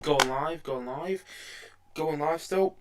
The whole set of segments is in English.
Going live, going live still,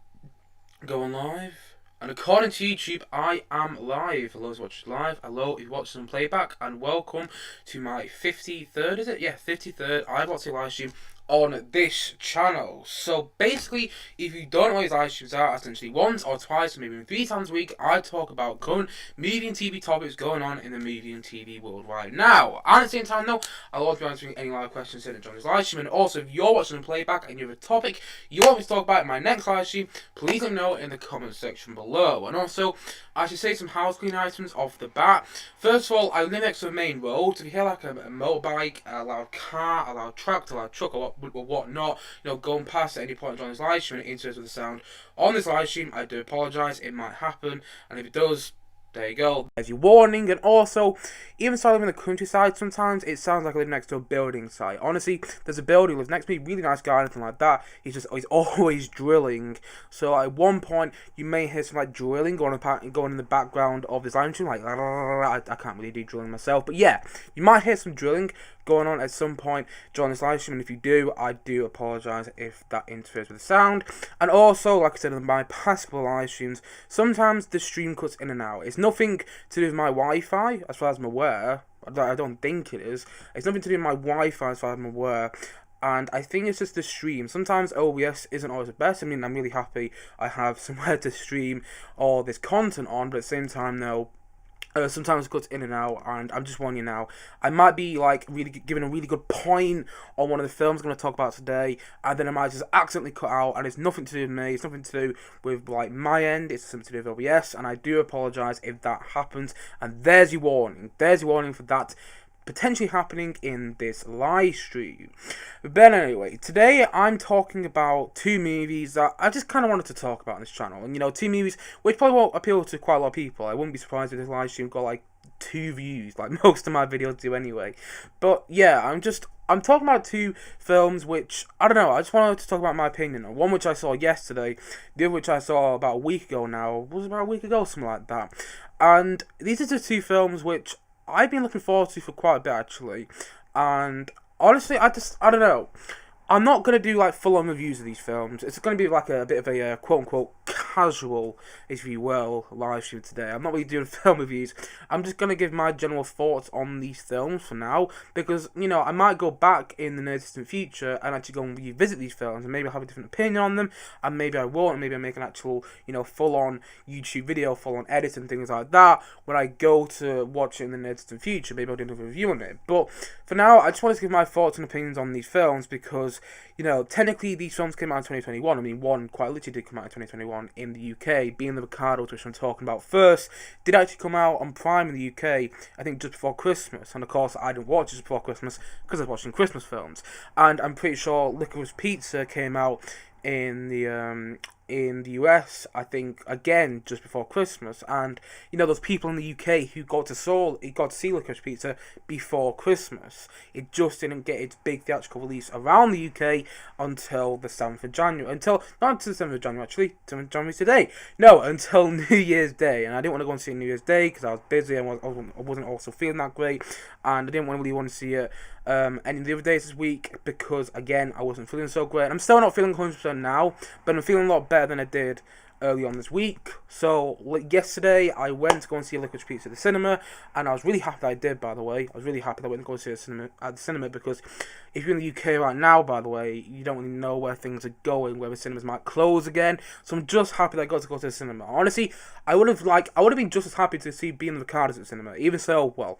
going live. And according to YouTube, I am live. Hello, who's watching live. Hello, if you're watching on playback. And welcome to my 53rd, is it? Yeah, 53rd iWatch live stream on this channel. So basically, if you don't know what these live streams are, essentially once or twice, or maybe even 3 times a week, I talk about current movie and TV topics going on in the movie and TV world right now. And at the same time, though, I'll also be answering any live questions sent in this live stream. And also, if you're watching on playback and you have a topic you want me to talk about in my next live stream, please let me know in the comment section below. And also, I should say some house cleaning items off the bat. First of all, I live next to a main road. So if you hear like a motorbike, a loud car, a loud tractor, a loud truck, or whatnot, going past at any point during this live stream and interfering with the sound on this live stream, I do apologise. It might happen, and if it does, there you go. There's your warning. And also, even though I live in the countryside, sometimes it sounds like I live next to a building site. Honestly, there's a building lives next to me, really nice guy, anything like that. He's always drilling. So at one point, you may hear some like drilling going in the background of this live stream. Like I can't really do drilling myself, but yeah, you might hear some drilling going on at some point during this live stream, and if you do, I do apologise if that interferes with the sound. And also, like I said in my past couple of live streams, sometimes the stream cuts in and out. It's nothing to do with my Wi-Fi, as far as I'm aware. I don't think it is. It's nothing to do with my Wi-Fi, as far as I'm aware. And I think it's just the stream. Sometimes OBS isn't always the best. I mean, I'm really happy I have somewhere to stream all this content on, but at the same time, though, sometimes it cuts in and out, and I'm just warning you now. I might be like really giving a really good point on one of the films I'm going to talk about today, and then I might just accidentally cut out, and it's nothing to do with me. It's nothing to do with like my end. It's something to do with OBS, and I do apologise if that happens. And there's your warning. There's your warning for that potentially happening in this live stream. But anyway, today I'm talking about two movies that I just kind of wanted to talk about on this channel. And two movies which probably won't appeal to quite a lot of people. I wouldn't be surprised if this live stream got like 2 views, like most of my videos do anyway. But yeah, I'm talking about 2 films which, I don't know, I just wanted to talk about my opinion on. One which I saw yesterday, the other which I saw about a week ago now. Was it about a week ago? Something like that. And these are the 2 films which I've been looking forward to for quite a bit, actually. And honestly, I don't know. I'm not going to do like full-on reviews of these films. It's going to be like a bit of a quote-unquote casual, if you will, live stream today. I'm not really doing film reviews. I'm just going to give my general thoughts on these films for now. Because, I might go back in the near distant future and actually go and revisit these films. And maybe I'll have a different opinion on them. And maybe I won't. And maybe I'll make an actual, full-on YouTube video, full-on edit and things like that. When I go to watch it in the near distant future, maybe I'll do another review on it. But for now, I just wanted to give my thoughts and opinions on these films because technically these films came out in 2021. I mean, one quite literally did come out in 2021 in the UK, being the Ricardos, which I'm talking about first, did actually come out on Prime in the UK, I think just before Christmas. And of course, I didn't watch it just before Christmas because I was watching Christmas films. And I'm pretty sure Licorice Pizza came out in the US, I think, again just before Christmas. And those people in the UK who got to see Licorice Pizza before Christmas, it just didn't get its big theatrical release around the UK until the 7th of January. Not until the 7th of January, actually. 7th of January today. No, until New Year's Day. And I didn't want to go and see it New Year's Day because I was busy and I wasn't also feeling that great, and I didn't really want to see it any of the other days this week because, again, I wasn't feeling so great. And I'm still not feeling 100% now, but I'm feeling a lot better than I did early on this week. So yesterday I went to go and see Licorice Pizza at the cinema, and I was really happy that I did, by the way. I was really happy that I went to go and see it at the cinema because if you're in the UK right now, by the way, you don't really know where things are going, where the cinemas might close again. So I'm just happy that I got to go to the cinema. Honestly, I would have been just as happy to see being the Ricardos at the cinema. Even so, well,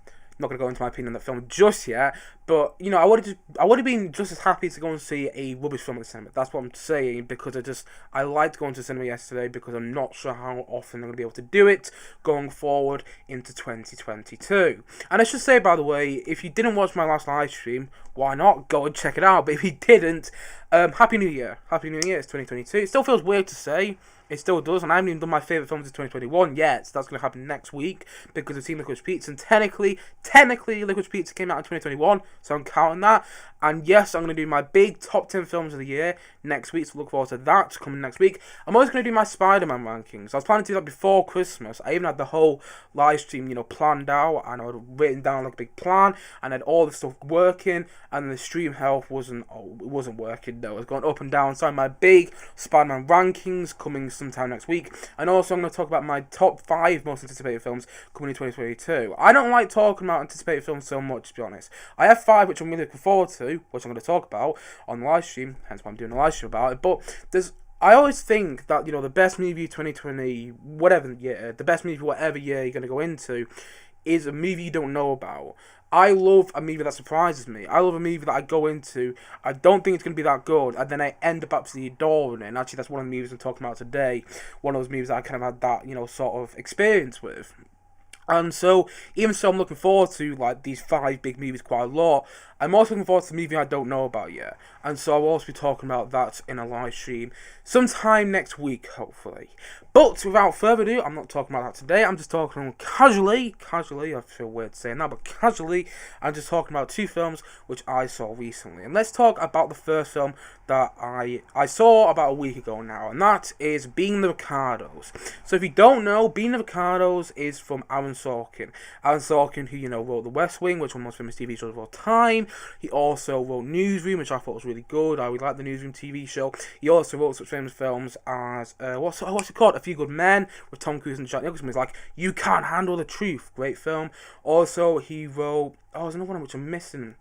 I'm not going to go into my opinion on that film just yet, but I would have been just as happy to go and see a rubbish film at the cinema. That's what I'm saying, because I liked going to the cinema yesterday because I'm not sure how often I'm going to be able to do it going forward into 2022. And I should say, by the way, if you didn't watch my last live stream, why not go and check it out? But if you didn't, Happy New Year. Happy New Year, it's 2022. It still feels weird to say, It still does, and I haven't even done my favourite films of 2021 yet, so that's going to happen next week, because I've seen Licorice Pizza, and technically, Licorice Pizza came out in 2021, so I'm counting that. And yes, I'm going to do my big top 10 films of the year next week, so look forward to that coming next week. I'm always going to do my Spider-Man rankings. I was planning to do that before Christmas. I even had the whole live stream, planned out, and I had written down like a big plan, and had all the stuff working, and the stream health wasn't working, though. It was going up and down, so my big Spider-Man rankings coming sometime next week. And also I'm going to talk about my top 5 most anticipated films coming in 2022. I don't like talking about anticipated films so much, to be honest. I have 5 which I'm really looking forward to, which I'm going to talk about on the live stream, hence why I'm doing a live stream about it. But I always think that, the best movie 2020, whatever year, the best movie whatever year you're going to go into, is a movie you don't know about. I love a movie that surprises me. I love a movie that I go into, I don't think it's going to be that good, and then I end up absolutely adoring it. And actually, that's one of the movies I'm talking about today. One of those movies that I kind of had that, sort of experience with. And so, even so I'm looking forward to, these 5 big movies quite a lot, I'm also looking forward to the movie I don't know about yet. And so I'll also be talking about that in a live stream sometime next week, hopefully. But without further ado, I'm not talking about that today. I'm just talking casually, I feel weird saying that, but casually, I'm just talking about 2 films which I saw recently. And let's talk about the first film that I saw about a week ago now, and that is Being the Ricardos. So if you don't know, Being the Ricardos is from Aaron Sorkin. Aaron Sorkin, who, wrote The West Wing, which is one of the most famous TV shows of all time. He also wrote Newsroom, which I thought was really good. I really liked the Newsroom TV show. He also wrote such famous films as, what's it called? A Few Good Men, with Tom Cruise and Jack Nicholson. He's like, You Can't Handle the Truth. Great film. Also, he wrote, there's another one which I'm missing.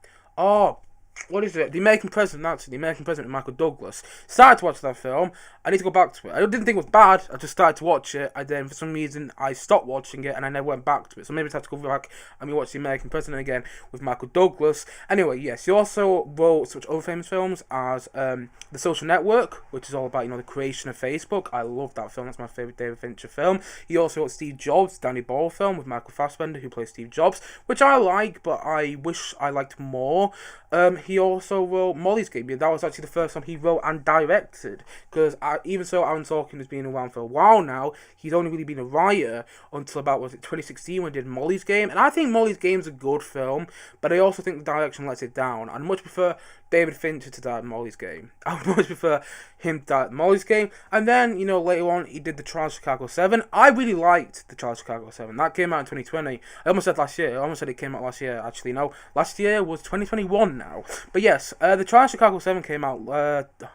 What is it? The American President, actually. The American President with Michael Douglas. Started to watch that film. I need to go back to it. I didn't think it was bad. I just started to watch it. And then, for some reason, I stopped watching it and I never went back to it. So maybe I have to go back and watch The American President again with Michael Douglas. Anyway, yes. He also wrote such other famous films as The Social Network, which is all about, the creation of Facebook. I love that film. That's my favourite David Fincher film. He also wrote Steve Jobs, Danny Boyle film with Michael Fassbender, who plays Steve Jobs, which I like, but I wish I liked more. He also wrote Molly's Game. That was actually the first time he wrote and directed, because even so Aaron Sorkin has been around for a while now, he's only really been a writer until about, 2016 when he did Molly's Game, and I think Molly's Game's a good film, but I also think the direction lets it down. I'd much prefer David Fincher to direct Molly's Game. I would much prefer him to direct Molly's Game. And then, later on, he did The Trial of Chicago 7. I really liked The Trial of Chicago 7. That came out in 2020. I almost said last year. I almost said it came out last year. Actually, no. Last year was 2021 now. But yes, The Trial of Chicago 7 came out,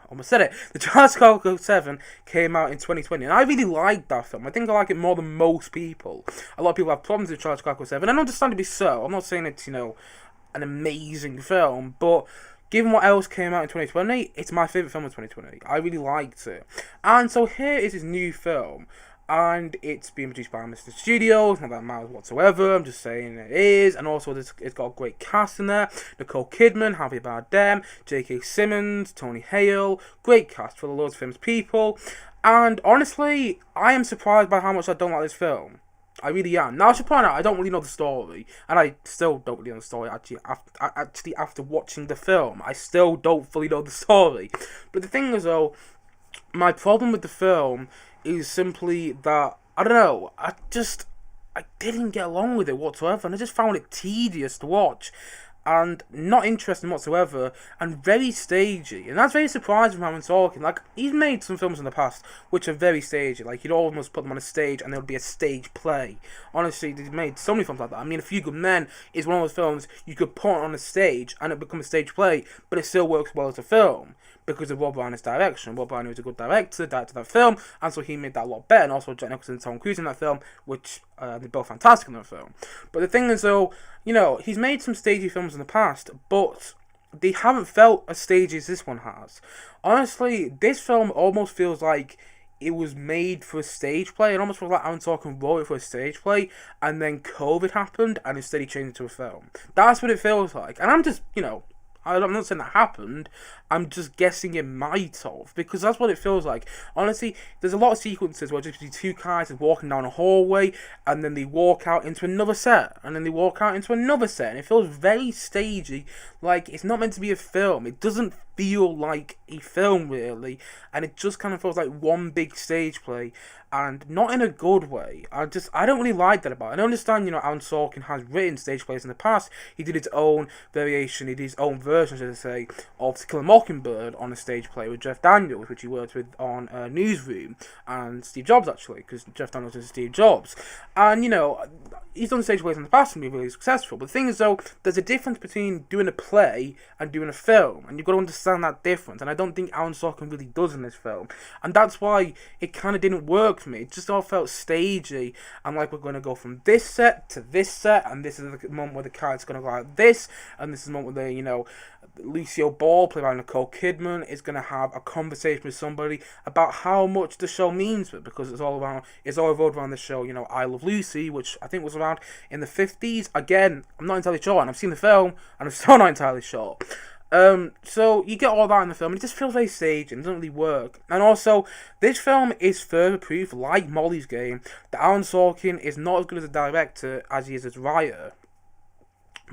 almost said it. The Trial of Chicago 7 came out in 2020. And I really liked that film. I think I like it more than most people. A lot of people have problems with The Trial of Chicago 7. And understandably so. I'm not saying it's, an amazing film. But given what else came out in 2020, it's my favourite film of 2020. I really liked it. And so here is his new film. And it's being produced by Mr. Studios. Not that it matters whatsoever. I'm just saying it is. And also, it's got a great cast in there. Nicole Kidman, Javier Bardem, J.K. Simmons, Tony Hale. Great cast for loads of famous people. And honestly, I am surprised by how much I don't like this film. I really am. Now, I should point out, I don't really know the story. And I still don't really know the story, actually, after watching the film. I still don't fully know the story. But the thing is, though, my problem with the film is simply that, I don't know, I didn't get along with it whatsoever. And I just found it tedious to watch. And not interesting whatsoever, and very stagey. And that's very surprising from Aaron Sorkin. Like, he's made some films in the past which are very stagey. Like, you'd almost put them on a stage and there would be a stage play. Honestly, he's made so many films like that. I mean, A Few Good Men is one of those films you could put on a stage and it becomes a stage play, but it still works well as a film because of Rob Reiner's direction. Rob Reiner was a good directed that film, and so he made that a lot better. And also Jack Nicholson and Tom Cruise in that film, which they're both fantastic in that film. But the thing is, though, he's made some stagey films in the past, but they haven't felt as stagey as this one has. Honestly, this film almost feels like it was made for a stage play. It almost feels like Aaron Sorkin wrote it for a stage play, and then COVID happened, and instead he changed it to a film. That's what it feels like. And I'm just, I'm not saying that happened, I'm just guessing it might have, because that's what it feels like. Honestly, there's a lot of sequences where just two characters walking down a hallway, and then they walk out into another set, and then they walk out into another set, and it feels very stagey, like it's not meant to be a film. It doesn't feel like a film really, and it just kind of feels like one big stage play, and not in a good way. I don't really like that about it. I understand, Aaron Sorkin has written stage plays in the past. He did his own variation, he did his own version, should I say, of To Kill a Mockingbird on a stage play with Jeff Daniels, which he worked with on Newsroom, and Steve Jobs actually, because Jeff Daniels is Steve Jobs. And, he's done stage plays in the past and been really successful. But the thing is, though, there's a difference between doing a play and doing a film, and you've got to understand that difference. And I don't think Aaron Sorkin really does in this film, and that's why it kind of didn't work for me. It just all felt stagey, and like we're going to go from this set to this set, and this is the moment where the character's going to go like this, and this is the moment where Lucio Ball, played by Nicole Kidman, is going to have a conversation with somebody about how much the show means to it, because it's all revolved around the show, I Love Lucy, which I think was around in the 50s. Again, I'm not entirely sure, and I've seen the film, and I'm still not entirely sure. So you get all that in the film, and it just feels very staged and doesn't really work. And also, this film is further proof, like Molly's Game, that Aaron Sorkin is not as good as a director as he is as a writer.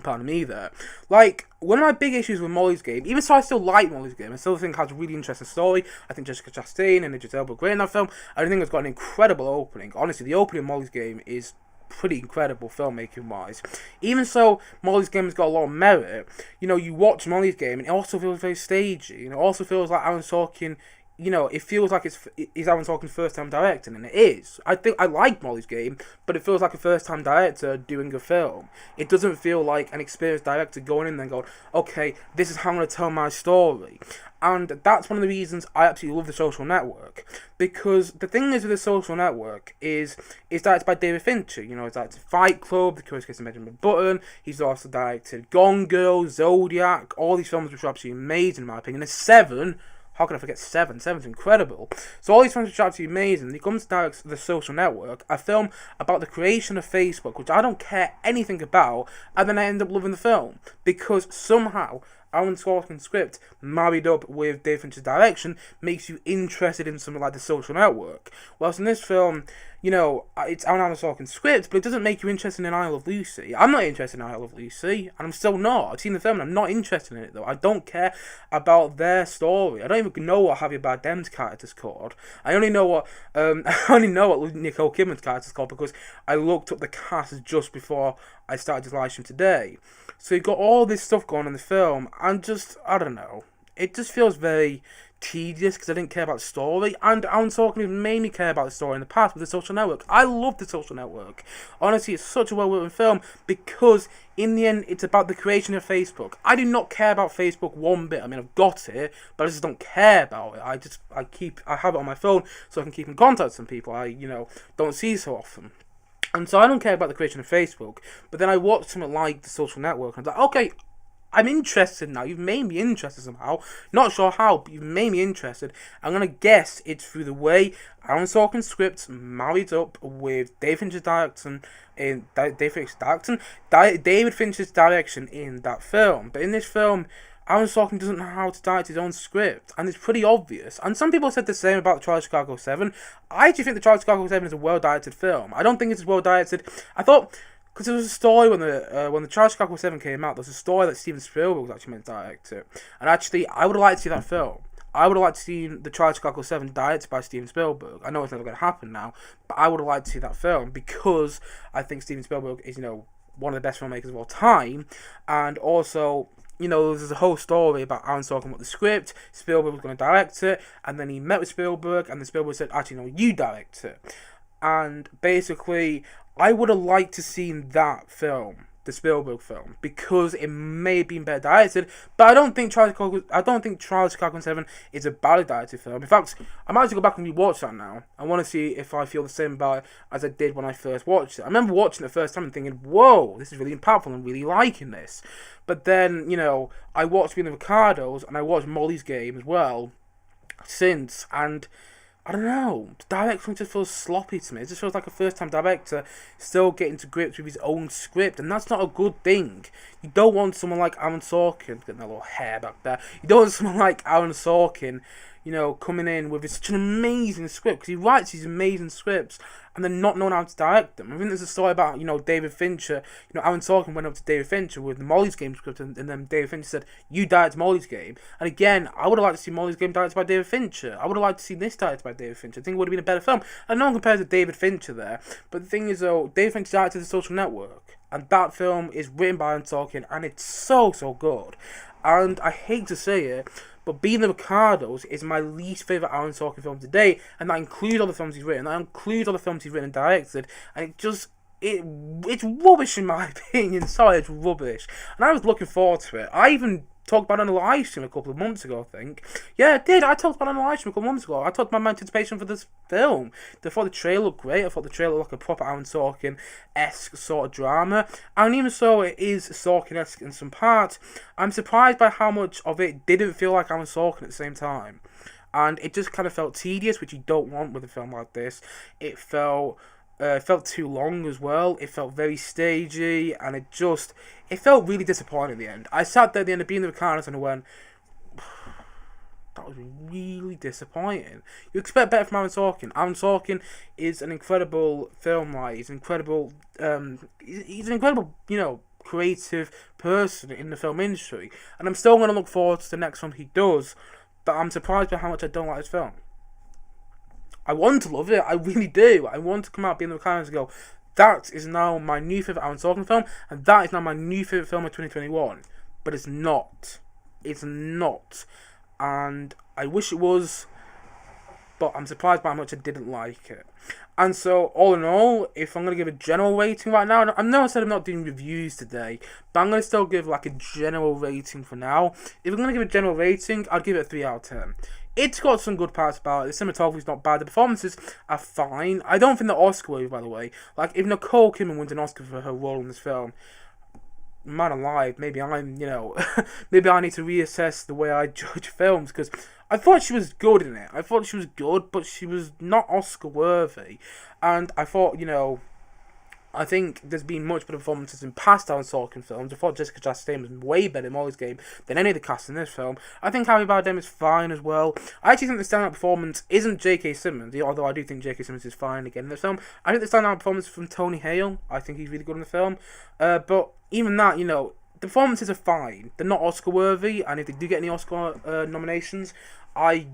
Pardon me there. Like, one of my big issues with Molly's Game, even so I still like Molly's Game, I still think it has a really interesting story. I think Jessica Chastain and Idris Elba are great in that film. I think it's got an incredible opening. Honestly, the opening of Molly's Game is pretty incredible filmmaking wise. Even so, Molly's Game has got a lot of merit. You watch Molly's Game and it also feels very stagey. It also feels like Aaron Sorkin, it feels like it's Aaron Sorkin's first time directing, and it is. I think I like Molly's Game, but it feels like a first time director doing a film. It doesn't feel like an experienced director going in there and going, okay, this is how I'm going to tell my story. And that's one of the reasons I absolutely love The Social Network. Because the thing is with The Social Network is directed by David Fincher. He's directed Fight Club, The Curious Case of Benjamin Button. He's also directed Gone Girl, Zodiac, all these films which are absolutely amazing in my opinion. There's 7. How can I forget 7? 7's incredible. So all these films are absolutely amazing. He comes to direct The Social Network, a film about the creation of Facebook, which I don't care anything about, and then I end up loving the film. Because somehow Aaron Sorkin's script, married up with David Fincher's direction, makes you interested in something like The Social Network. Whilst in this film, it's Aaron Sorkin's script, but it doesn't make you interested in I Love Lucy. I'm not interested in I Love Lucy, and I'm still not. I've seen the film, and I'm not interested in it, though. I don't care about their story. I don't even know what Javier Bardem's character's called. I only know what Nicole Kidman's character's called because I looked up the cast just before I started this live stream today. So you've got all this stuff going on in the film, and I don't know. It just feels very tedious because I didn't care about the story, and Aaron Sorkin has made me care about the story in the past with The Social Network. I love The Social Network. Honestly, it's such a well-written film because in the end, it's about the creation of Facebook. I do not care about Facebook one bit. I mean, I've got it, but I just don't care about it. I have it on my phone so I can keep in contact with some people I, don't see so often. And so I don't care about the creation of Facebook, but then I watched something like The Social Network, and I was like, okay, I'm interested now. You've made me interested somehow. Not sure how, but you've made me interested. I'm going to guess it's through the way Aaron Sorkin's script married up with David Fincher's direction in David Fincher's direction in that film. But in this film, Aaron Sorkin doesn't know how to direct his own script, and it's pretty obvious. And some people said the same about The Trial of Chicago 7. I actually think The Trial of Chicago 7 is a well-directed film. I don't think it's as well-directed. I thought, because there was a story when the Trial of Chicago 7 came out, there was a story that Steven Spielberg was actually meant to direct it. And actually, I would have liked to see that film. I would have liked to see The Trial of Chicago 7 directed by Steven Spielberg. I know it's never going to happen now, but I would have liked to see that film because I think Steven Spielberg is, one of the best filmmakers of all time. And also, there's a whole story about Aaron Sorkin with the script. Spielberg was going to direct it, and then he met with Spielberg, and then Spielberg said, actually, no, you direct it. And basically, I would have liked to seen that film, the Spielberg film, because it may have been better directed, but I don't think Trial of Chicago 7 is a badly directed film. In fact, I might have to go back and rewatch that now. I want to see if I feel the same about it as I did when I first watched it. I remember watching it the first time and thinking, whoa, this is really impactful and really liking this. But then, I watched the Ricardos and I watched Molly's Game as well since, and I don't know, the direction just feels sloppy to me. It just feels like a first-time director still getting to grips with his own script, and that's not a good thing. You don't want someone like Aaron Sorkin, getting a little hair back there, you don't want someone like Aaron Sorkin, coming in with such an amazing script, because he writes these amazing scripts and then not knowing how to direct them. I think there's a story about, David Fincher. Aaron Sorkin went up to David Fincher with the Molly's Game script, and then David Fincher said, "You direct Molly's Game." And again, I would have liked to see Molly's Game directed by David Fincher. I would have liked to see this directed by David Fincher. I think it would have been a better film. And no one compares to David Fincher there. But the thing is, though, David Fincher directed The Social Network, and that film is written by Aaron Sorkin, and it's so good. And I hate to say it, but Being the Ricardos is my least favourite Aaron Sorkin film to date, and that includes all the films he's written. That includes all the films he's written and directed, and it's rubbish in my opinion. Sorry, it's rubbish. And I was looking forward to it. I even talked about it on a live stream a couple of months ago, I think. Yeah, I did. I talked about it on a live stream a couple of months ago. I talked about my anticipation for this film. I thought the trailer looked great. I thought the trailer looked like a proper Aaron Sorkin-esque sort of drama. And even so, it is Sorkin-esque in some parts. I'm surprised by how much of it didn't feel like Aaron Sorkin at the same time. And it just kind of felt tedious, which you don't want with a film like this. It felt too long as well. It felt very stagey, and it felt really disappointing at the end. I sat there at the end of Being the Ricardos and I went, that was really disappointing. You expect better from Aaron Sorkin. Aaron Sorkin is an incredible film writer. He's an incredible, creative person in the film industry. And I'm still going to look forward to the next one he does, but I'm surprised by how much I don't like his film. I want to love it, I really do. I want to come out Being the Ricardos and go, that is now my new favourite Aaron Sorkin film, and that is now my new favourite film of 2021. But it's not. It's not. And I wish it was, but I'm surprised by how much I didn't like it. And so, all in all, if I'm going to give a general rating right now, I know I said I'm not doing reviews today, but I'm going to still give like a general rating for now. If I'm going to give a general rating, I'd give it a 3 out of 10. It's got some good parts about it. The cinematography's not bad. The performances are fine. I don't think they're Oscar-worthy, by the way. Like, if Nicole Kidman wins an Oscar for her role in this film, man alive, maybe maybe I need to reassess the way I judge films, because I thought she was good in it. I thought she was good, but she was not Oscar-worthy. And I thought, I think there's been much better performances in past Aaron Sorkin films. I thought Jessica Chastain was way better in Molly's Game than any of the cast in this film. I think Javier Bardem is fine as well. I actually think the standout performance isn't J.K. Simmons, although I do think J.K. Simmons is fine again in this film. I think the standout performance is from Tony Hale. I think he's really good in the film. But even that, the performances are fine. They're not Oscar-worthy, and if they do get any Oscar nominations, I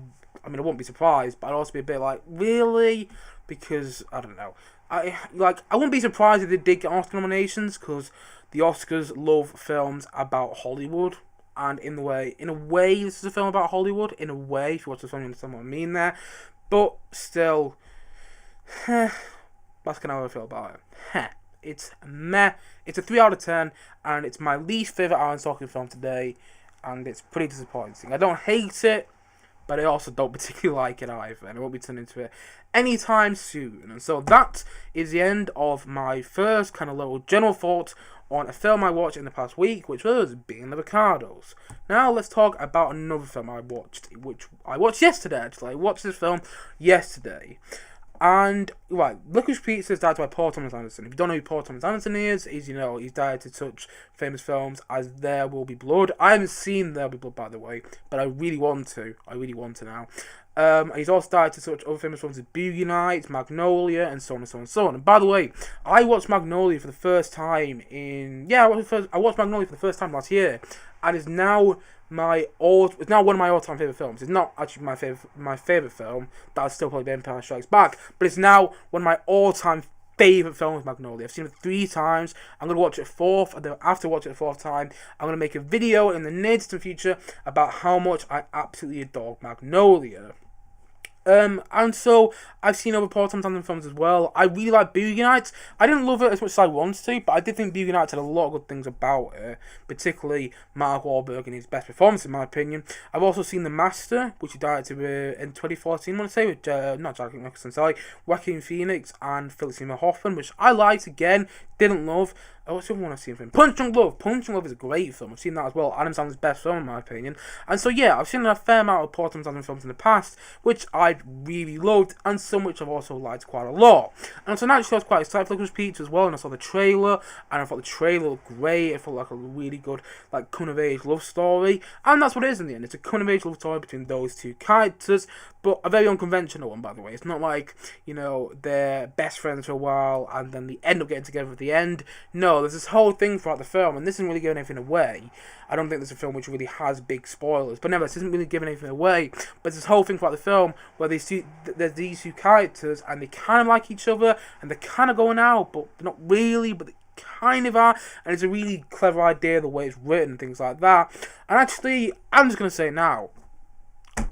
won't be surprised, but I'd also be a bit like, really? Because, I don't know. I wouldn't be surprised if they did get Oscar nominations, because the Oscars love films about Hollywood, and in a way, this is a film about Hollywood. In a way, if you watch the film, you understand what I mean there. But still, that's kind of how I feel about it. It's meh. It's a 3 out of 10, and it's my least favourite Aaron Sorkin film today, and it's pretty disappointing. I don't hate it, but I also don't particularly like it either, and I won't be turning into it anytime soon. And so that is the end of my first kind of little general thoughts on a film I watched in the past week, which was Being the Ricardos. Now let's talk about another film I watched, which I watched yesterday actually. I watched this film yesterday. And, right, Licorice Pizza is directed by Paul Thomas Anderson. If you don't know who Paul Thomas Anderson is, he's directed such famous films as There Will Be Blood. I haven't seen There Will Be Blood, by the way, but I really want to. I really want to now. He's also directed such other famous films as Boogie Nights, Magnolia, and so on and so on and so on. And by the way, I watched Magnolia for the first time I watched Magnolia for the first time last year, and it's now one of my all-time favourite films. It's not actually my favourite film. That'll still probably be Empire Strikes Back, but it's now one of my all-time favourite films, Magnolia. I've seen it 3 times. I'm going to watch it a 4th, and then after watching it a 4th time, I'm going to make a video in the near distant future about how much I absolutely adore Magnolia. And so, I've seen other Paul Thomas Anderson films as well. I really like Boogie Nights. I didn't love it as much as I wanted to, but I did think Boogie Nights had a lot of good things about it, particularly Mark Wahlberg and his best performance, in my opinion. I've also seen The Master, which he directed in 2014, I want to say, with, not Jack Nicholson, sorry, Joaquin Phoenix and Philip Seymour Hoffman, which I liked again, didn't love. What's the other one I've seen from him? Punch Drunk Love. Punch Drunk Love is a great film. I've seen that as well. Adam Sandler's best film, in my opinion. And so, yeah, I've seen a fair amount of Paul Thomas Anderson films in the past, which I I really loved, and some which I've also liked quite a lot. And so naturally I was quite excited for Licorice Pizza as well, and I saw the trailer, and I thought the trailer looked great. It felt like a really good, like, coming-of-age love story, and that's what it is in the end. It's a coming-of-age love story between those two characters, but a very unconventional one, by the way. It's not like, you know, they're best friends for a while, and then they end up getting together at the end. No, there's this whole thing throughout the film, and this isn't really giving anything away. I don't think there's a film which really has big spoilers, but nevertheless, this isn't really giving anything away. But this whole thing throughout the film where there's these two characters, and they kind of like each other, and they're kind of going out, but not really, but they kind of are, and it's a really clever idea the way it's written and things like that. And actually, I'm just going to say now,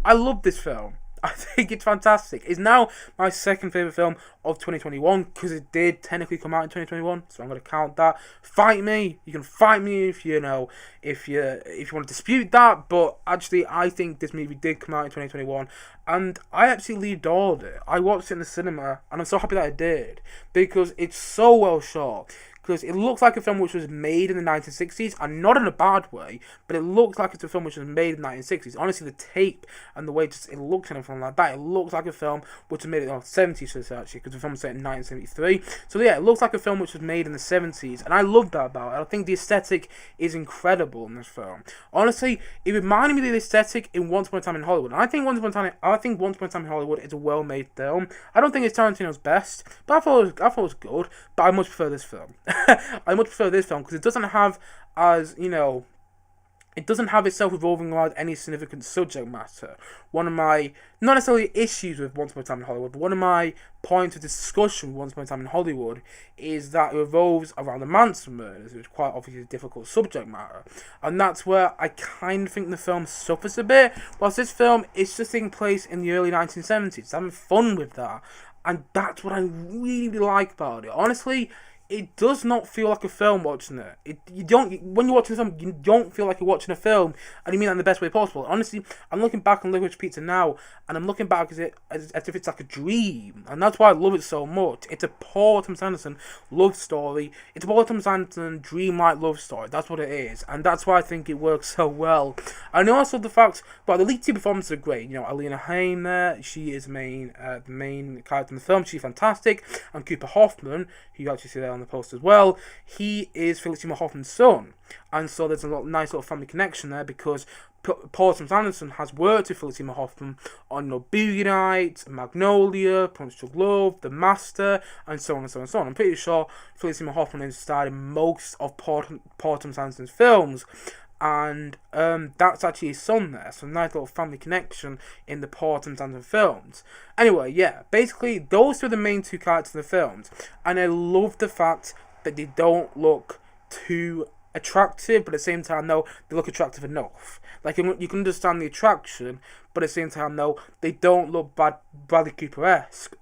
I love this film. I think it's fantastic. It's now my second favourite film of 2021, because it did technically come out in 2021, so I'm going to count that. Fight me. You can fight me if you know, if you want to dispute that, but actually I think this movie did come out in 2021, and I absolutely adored it. I watched it in the cinema, and I'm so happy that I did, because it's so well shot. Because it looks like a film which was made in the 1960s, and not in a bad way, but it looks like it's a film which was made in the 1960s. Honestly, the tape and the way it looks and everything like that, it looks like a film which was made in the 70s, actually, because the film was set in 1973. So yeah, it looks like a film which was made in the 70s, and I love that about it. I think the aesthetic is incredible in this film. Honestly, it reminded me of the aesthetic in Once Upon a Time in Hollywood. And I think Once Upon a Time in Hollywood is a well-made film. I don't think it's Tarantino's best, but I thought it was good. But I much prefer this film. I much prefer this film because it doesn't have, as you know, it doesn't have itself revolving around any significant subject matter. One of my, not necessarily issues with Once Upon a Time in Hollywood, but one of my points of discussion with Once Upon a Time in Hollywood is that it revolves around the Manson murders, which is quite obviously a difficult subject matter. And that's where I kind of think the film suffers a bit, whilst this film is just taking place in the early 1970s. It's having fun with that. And that's what I really like about it. Honestly, it does not feel like a film watching it. When you're watching a film, you don't feel like you're watching a film, and you mean that in the best way possible. Honestly, I'm looking back on Licorice Pizza now, and I'm looking back as if it's like a dream, and that's why I love it so much. It's a Paul Thomas Anderson love story. It's a Paul Thomas Anderson dreamlike love story. That's what it is, and that's why I think it works so well. And also the fact, well, the lead two performances are great. You know, Alina Haim there, she is the main character in the film. She's fantastic, and Cooper Hoffman, who you actually see there on the post as well, he is Philip Seymour Hoffman's son, and so there's a nice little family connection there, because Paul Thomas Anderson has worked with Philip Seymour Hoffman on Boogie Nights, Magnolia, Punch Drunk Love, The Master, and so on and so on and so on. I'm pretty sure Philip Seymour Hoffman has starred in most of Paul Thomas Anderson's films, and that's actually his son there, so nice little family connection in the Paul Thomas Anderson films. Anyway, yeah, basically those are the main two characters in the films, and I love the fact that they don't look too attractive, but at the same time, no, they look attractive enough. Like, you can understand the attraction, but at the same time, no, they don't look Bradley Cooper-esque.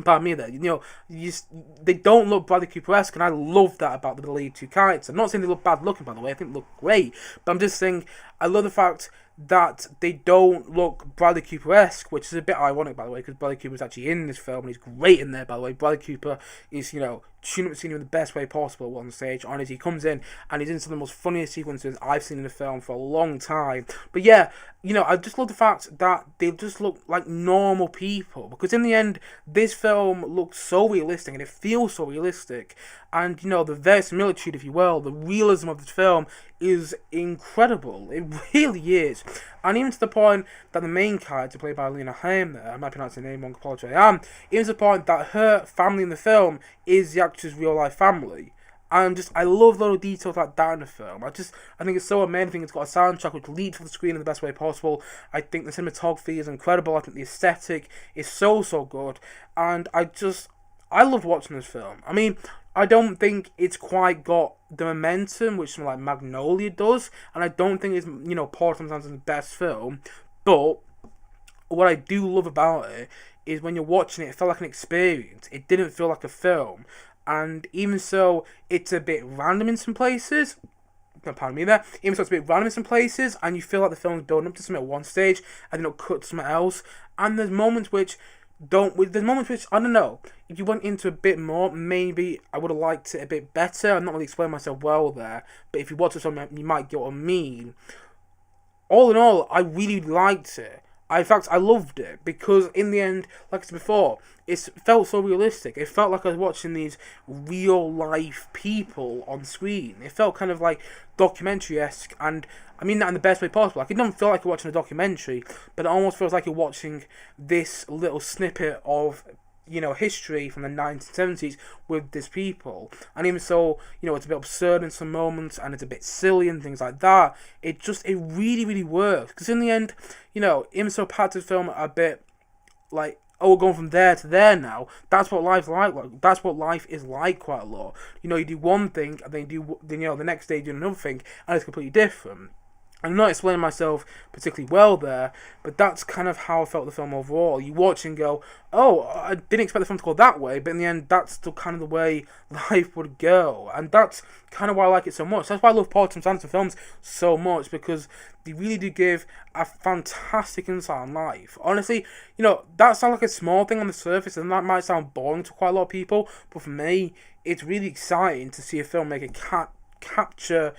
Pardon me there, you know, they don't look Bradley Cooper-esque, and I love that about the lead two characters. I'm not saying they look bad looking, by the way, I think they look great, but I'm just saying, I love the fact that they don't look Bradley Cooper-esque, which is a bit ironic, by the way, because Bradley Cooper's actually in this film, and he's great in there, by the way. Bradley Cooper is, you know, shooting up the scene in the best way possible at one stage. Honestly, he comes in, and he's in some of the most funniest sequences I've seen in the film for a long time. But yeah, you know, I just love the fact that they just look like normal people, because in the end, this film looks so realistic, and it feels so realistic, and, you know, the verisimilitude, if you will, the realism of this film is incredible. It really is. And even to the point that the main character, played by Alina Haim there, I might pronounce her name wrong, apologize, even to the point that her family in the film is the actress' real-life family. And I love little details like that in the film. I think it's so amazing. It's got a soundtrack which leaps off the screen in the best way possible. I think the cinematography is incredible. I think the aesthetic is so good. And I loved watching this film. I mean, I don't think it's quite got the momentum which something like Magnolia does, and I don't think it's, you know, Paul Thomas Anderson's best film, but what I do love about it is when you're watching it, it felt like an experience. It didn't feel like a film, and even so, it's a bit random in some places. Pardon me there. Even so, it's a bit random in some places, and you feel like the film's building up to something at one stage, and then it'll cut to something else, and there's moments which, I don't know, if you went into a bit more, maybe I would have liked it a bit better. I'm not really explaining myself well there, but if you watch it, you might get what I mean. All in all, I really liked it. In fact, I loved it because in the end, like I said before, it felt so realistic. It felt like I was watching these real life people on screen. It felt kind of like documentary-esque, and I mean that in the best way possible. Like, it doesn't feel like you're watching a documentary, but it almost feels like you're watching this little snippet of, history from the 1970s with these people. And even so, it's a bit absurd in some moments, and it's a bit silly and things like that. It really, really works. Because in the end, even so parts of the film are a bit like, oh, we're going from there to there now. That's what life's like. That's what life is like quite a lot. You do one thing, and then the next day you do another thing, and it's completely different. I'm not explaining myself particularly well there, but that's kind of how I felt the film overall. You watch and go, oh, I didn't expect the film to go that way, but in the end, that's still kind of the way life would go. And that's kind of why I like it so much. That's why I love Paul Thomas Anderson films so much, because they really do give a fantastic insight on life. Honestly, that sounds like a small thing on the surface, and that might sound boring to quite a lot of people, but for me, it's really exciting to see a filmmaker capture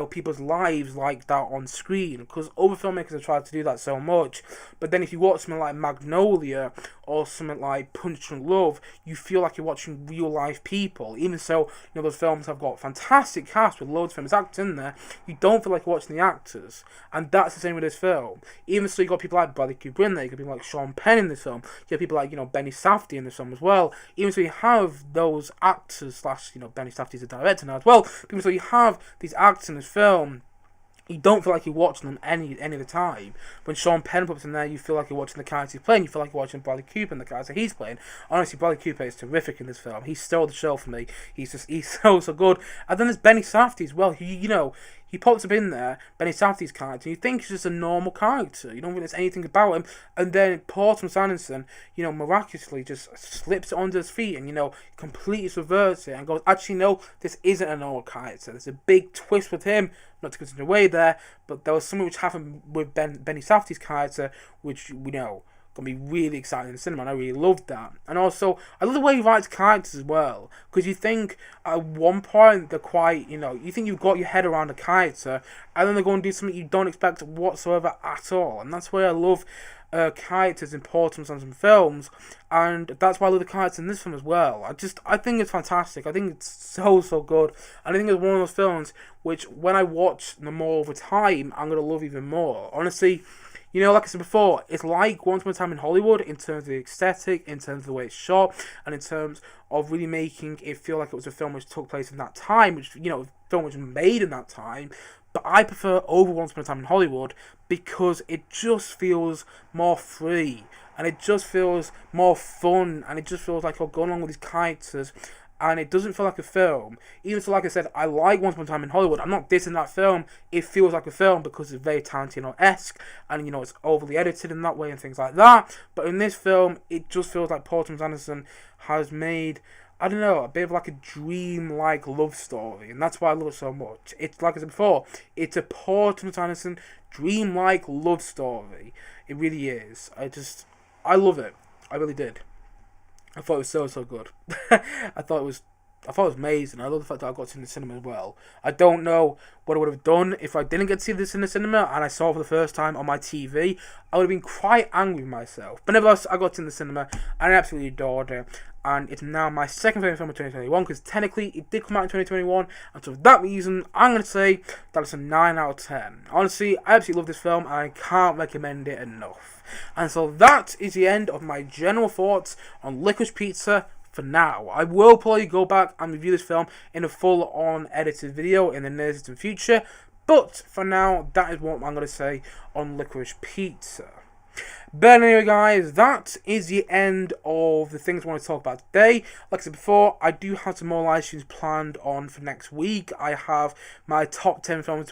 people's lives like that on screen, because other filmmakers have tried to do that so much. But then if you watch something like Magnolia or something like Punch Drunk Love, you feel like you're watching real life people. Even so, those films have got fantastic cast with loads of famous actors in there, you don't feel like you're watching the actors. And that's the same with this film. Even so, you got people like Bradley Cooper in there, you got people like Sean Penn in this film, you have people like Benny Safdie in this film as well. Even so, you have those actors slash Benny Safdie's a director now as well. Even so, you have these actors in this film, you don't feel like you're watching them any of the time. When Sean Penn pops in there, you feel like you're watching the character he's playing. You feel like you're watching Bradley Cooper and the character he's playing. Honestly, Bradley Cooper is terrific in this film. He stole the show for me. He's so good. And then there's Benny Safdie as well. He pops up in there, Benny Safdie's character. You think he's just a normal character. You don't think there's anything about him. And then Paul Thomas Anderson, miraculously just slips it onto his feet and, completely subverts it and goes, actually, no, this isn't a normal character. There's a big twist with him. Not to continue away there, but there was something which happened with Benny Safdie's character, which gonna be really exciting in the cinema, and I really loved that. And also, I love the way he writes characters as well, because you think at one point they're quite, you think you've got your head around a character, and then they're going to do something you don't expect whatsoever at all. And that's why I love characters in Paul Thomas Anderson films, and that's why I love the characters in this film as well. I think it's fantastic. I think it's so good, and I think it's one of those films which, when I watch them more over time, I'm gonna love even more. Honestly, like I said before, it's like Once Upon a Time in Hollywood in terms of the aesthetic, in terms of the way it's shot, and in terms of really making it feel like it was a film which took place in that time, which, a film which was made in that time. But I prefer over Once Upon a Time in Hollywood because it just feels more free, and it just feels more fun, and it just feels like you're going along with these characters, and it doesn't feel like a film. Even so, like I said, I like Once Upon a Time in Hollywood. I'm not dissing that film. It feels like a film because it's very Tarantino-esque, and it's overly edited in that way and things like that. But in this film, it just feels like Paul Thomas Anderson has made, I don't know, a bit of like a dream-like love story, and that's why I love it so much. It's, like I said before, it's a Paul Thomas Anderson dream-like love story. It really is. I love it. I really did. I thought it was so good. I thought it was amazing. I love the fact that I got to see it in the cinema as well. I don't know what I would have done if I didn't get to see this in the cinema and I saw it for the first time on my TV. I would have been quite angry with myself. But nevertheless, I got to in the cinema and I absolutely adored it. And it's now my second favourite film of 2021, because technically it did come out in 2021, and so for that reason, I'm going to say that it's a 9 out of 10. Honestly, I absolutely love this film, and I can't recommend it enough. And so that is the end of my general thoughts on Licorice Pizza for now. I will probably go back and review this film in a full-on edited video in the near distant future, but for now, that is what I'm going to say on Licorice Pizza. But anyway, guys, that is the end of the things I want to talk about today. Like I said before, I do have some more live streams planned on for next week. I have my top 10 films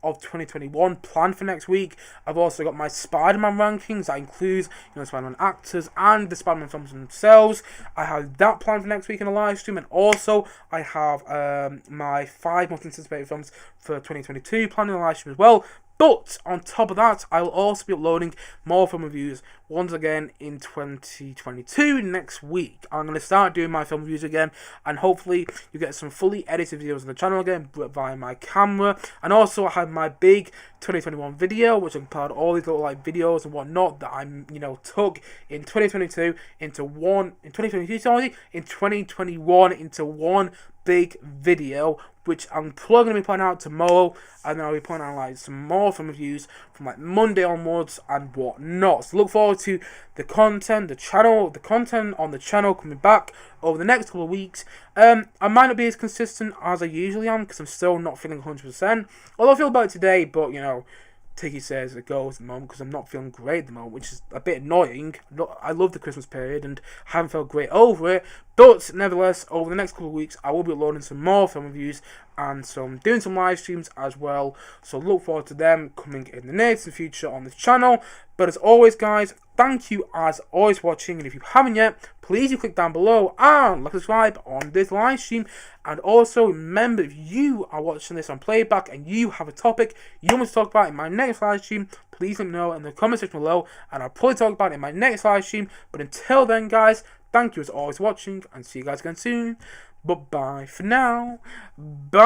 of 2021 planned for next week. I've also got my Spider-Man rankings. That includes, Spider-Man actors and the Spider-Man films themselves. I have that planned for next week in a live stream, and also I have my 5 most anticipated films for 2022 planned in a live stream as well. But on top of that, I will also be uploading more film reviews once again in 2022 next week. I'm going to start doing my film reviews again, and hopefully you get some fully edited videos on the channel again via my camera. And also I have my big 2021 video, which I compiled all these little like videos and whatnot that I'm took in 2022 into one in 2022 sorry in 2021 into one big video, which I'm probably going to be putting out tomorrow, and then I'll be putting out like some more film reviews from like Monday onwards and whatnot. So look forward to the content, the content on the channel coming back over the next couple of weeks. I might not be as consistent as I usually am because I'm still not feeling 100%. Although I feel about it today, but Tiggy says it goes at the moment because I'm not feeling great at the moment, which is a bit annoying. I love the Christmas period and haven't felt great over it, but nevertheless, over the next couple of weeks, I will be uploading some more film reviews and doing some live streams as well. So look forward to them coming in the near future on this channel. But as always, guys, thank you as always for watching, and if you haven't yet, please do click down below and like subscribe on this live stream. And also remember, if you are watching this on playback and you have a topic you want me to talk about in my next live stream, please let me know in the comment section below, and I'll probably talk about it in my next live stream. But until then, guys, thank you as always for watching, and see you guys again soon. But bye for now. Bye.